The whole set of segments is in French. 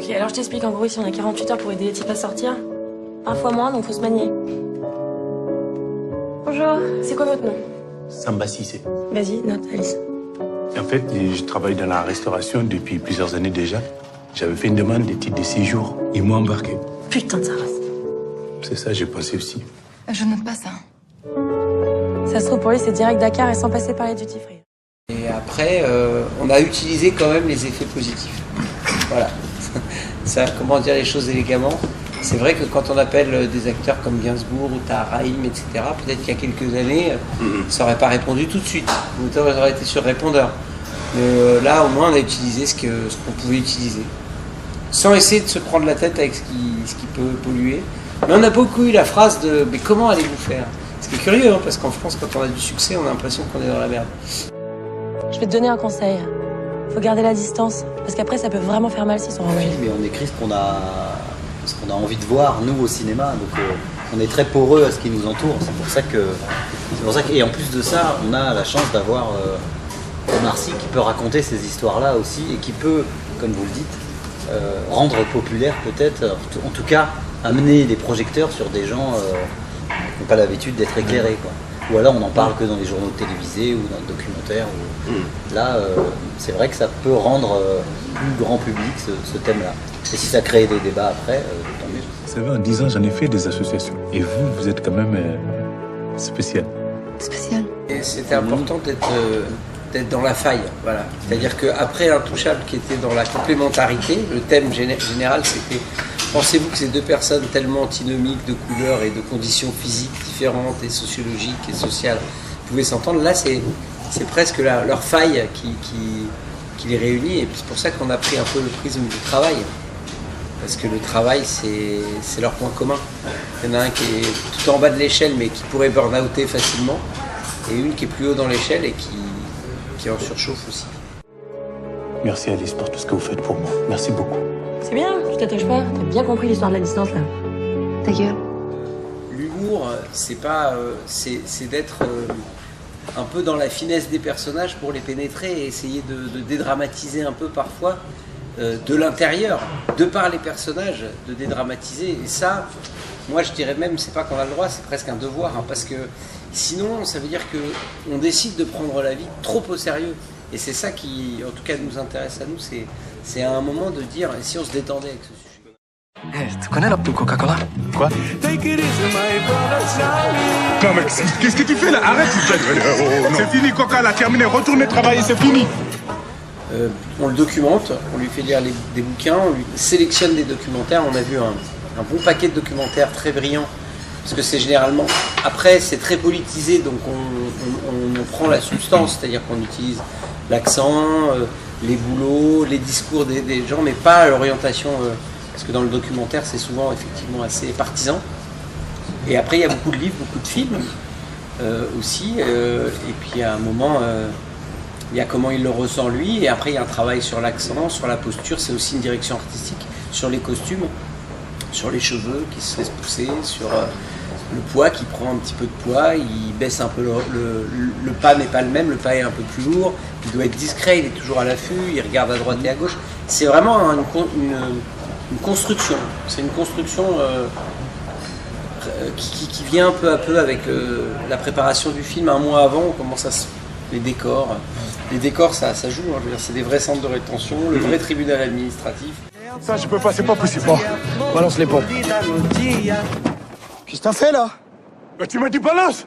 Ok, alors je t'explique. En gros, ici, on a 48 heures pour aider les types à sortir. Parfois moins, donc faut se manier. Bonjour, c'est quoi votre nom? Samba Cissé. Vas-y, note, Alice. En fait, je travaille dans la restauration depuis plusieurs années déjà. J'avais fait une demande de titre de séjour. Ils m'ont embarqué. Putain de sa race. C'est ça, j'ai pensé aussi. Je note pas ça. Ça se trouve, pour lui, c'est direct Dakar et sans passer par les duty free. Et après, on a utilisé quand même les effets positifs. Voilà. Ça, comment dire les choses élégamment. C'est vrai que quand on appelle des acteurs comme Gainsbourg ou Tahar Rahim, etc., peut-être qu'il y a quelques années, ça n'aurait pas répondu tout de suite. Ça aurait été sur répondeur. Mais là, au moins, on a utilisé ce qu'on pouvait utiliser. Sans essayer de se prendre la tête avec ce qui peut polluer. Mais on a beaucoup eu la phrase de « mais comment allez-vous faire ?» Ce qui est curieux, hein, parce qu'en France, quand on a du succès, on a l'impression qu'on est dans la merde. Je vais te donner un conseil. Faut garder la distance, parce qu'après, ça peut vraiment faire mal s'ils sont renvoyés. Mais on écrit ce qu'on a envie de voir, nous, au cinéma. Donc, on est très poreux à ce qui nous entoure. C'est pour ça que... Et en plus de ça, on a la chance d'avoir Omar Sy qui peut raconter ces histoires-là aussi et qui peut, comme vous le dites, rendre populaire peut-être, en tout cas, amener des projecteurs sur des gens qui n'ont pas l'habitude d'être éclairés, quoi. Ou alors on n'en parle que dans les journaux télévisés ou dans le documentaire. Là, c'est vrai que ça peut rendre plus grand public ce thème-là. Et si ça crée des débats après, tant mieux. Vous savez, en 10 ans, j'en ai fait des associations. Et vous êtes quand même spécial. Spécial. Et c'était important d'être dans la faille, voilà. C'est-à-dire qu'après Intouchable, qui était dans la complémentarité, le thème général, c'était pensez-vous que ces deux personnes tellement antinomiques de couleurs et de conditions physiques différentes et sociologiques et sociales pouvaient s'entendre? Là, c'est presque leur faille qui les réunit, et c'est pour ça qu'on a pris un peu le prisme du travail. Parce que le travail, c'est leur point commun. Il y en a un qui est tout en bas de l'échelle, mais qui pourrait burn-outer facilement, et une qui est plus haut dans l'échelle et qui en surchauffe aussi. Merci Alice pour tout ce que vous faites pour moi. Merci beaucoup. C'est bien, tu t'attaches pas. T'as bien compris l'histoire de la distance, là. Ta gueule. L'humour, c'est d'être un peu dans la finesse des personnages pour les pénétrer et essayer de dédramatiser un peu parfois de l'intérieur, de par les personnages, de dédramatiser. Et ça, moi je dirais même, c'est pas qu'on a le droit, c'est presque un devoir, hein, parce que sinon ça veut dire qu'on décide de prendre la vie trop au sérieux. Et c'est ça qui, en tout cas, nous intéresse à nous, c'est à un moment de dire, si on se détendait avec ce sujet. Hey, tu connais la pub Coca-Cola? Quoi? Non mais qu'est-ce que tu fais là? Arrête! C'est fini, Coca, là, terminé. Retournez travailler, c'est fini. On le documente, on lui fait lire des bouquins, on lui sélectionne des documentaires. On a vu un bon paquet de documentaires très brillants, parce que c'est généralement... Après, c'est très politisé, donc on prend la substance, c'est-à-dire qu'on utilise l'accent, les boulots, les discours des gens, mais pas l'orientation, parce que dans le documentaire, c'est souvent effectivement assez partisan. Et après, il y a beaucoup de livres, beaucoup de films aussi, et puis à un moment... il y a comment il le ressent lui, et après il y a un travail sur l'accent, sur la posture, c'est aussi une direction artistique, sur les costumes, sur les cheveux qui se laissent pousser, sur le poids qui prend un petit peu de poids, il baisse un peu le pas n'est pas le même, le pas est un peu plus lourd, il doit être discret, il est toujours à l'affût, il regarde à droite et à gauche. C'est vraiment une construction, c'est une construction qui vient peu à peu avec la préparation du film. Un mois avant, on commence à les décors, ça joue, hein, je veux dire, c'est des vrais centres de rétention, le vrai tribunal administratif. Ça, je peux pas, c'est pas possible. Bon, balance les pompes. Qu'est-ce que t'as fait là? Bah, tu m'as dit balance!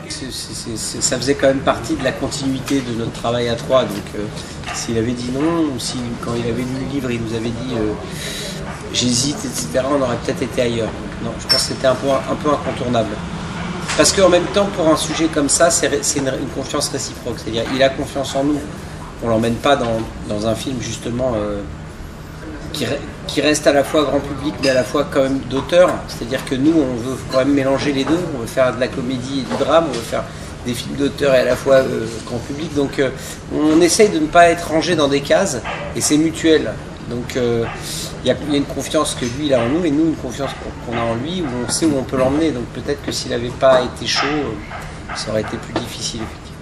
Ça faisait quand même partie de la continuité de notre travail à trois, donc s'il avait dit non, ou si quand il avait lu le livre, il nous avait dit j'hésite, etc., on aurait peut-être été ailleurs. Non, je pense que c'était un peu incontournable. Parce qu'en même temps, pour un sujet comme ça, c'est une confiance réciproque. C'est-à-dire, il a confiance en nous. On ne l'emmène pas dans un film, justement, qui reste à la fois grand public, mais à la fois quand même d'auteur. C'est-à-dire que nous, on veut quand même mélanger les deux. On veut faire de la comédie et du drame. On veut faire des films d'auteur et à la fois grand public. Donc, on essaye de ne pas être rangé dans des cases, et c'est mutuel. Donc, il y a une confiance que lui il a en nous et nous une confiance qu'on a en lui, où on sait où on peut l'emmener. Donc peut-être que s'il n'avait pas été chaud, ça aurait été plus difficile effectivement.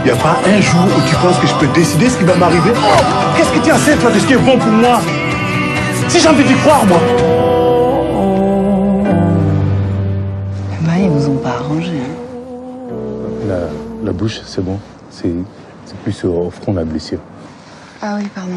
Il n'y a pas un jour où tu penses que je peux décider ce qui va m'arriver. Qu'est-ce que tu sais, toi, de ce qui est bon pour moi? Si j'ai envie d'y croire, moi. Bah, ils vous ont pas arrangé. Hein. La bouche, c'est bon. C'est plus au front la blessure. Ah oui, pardon.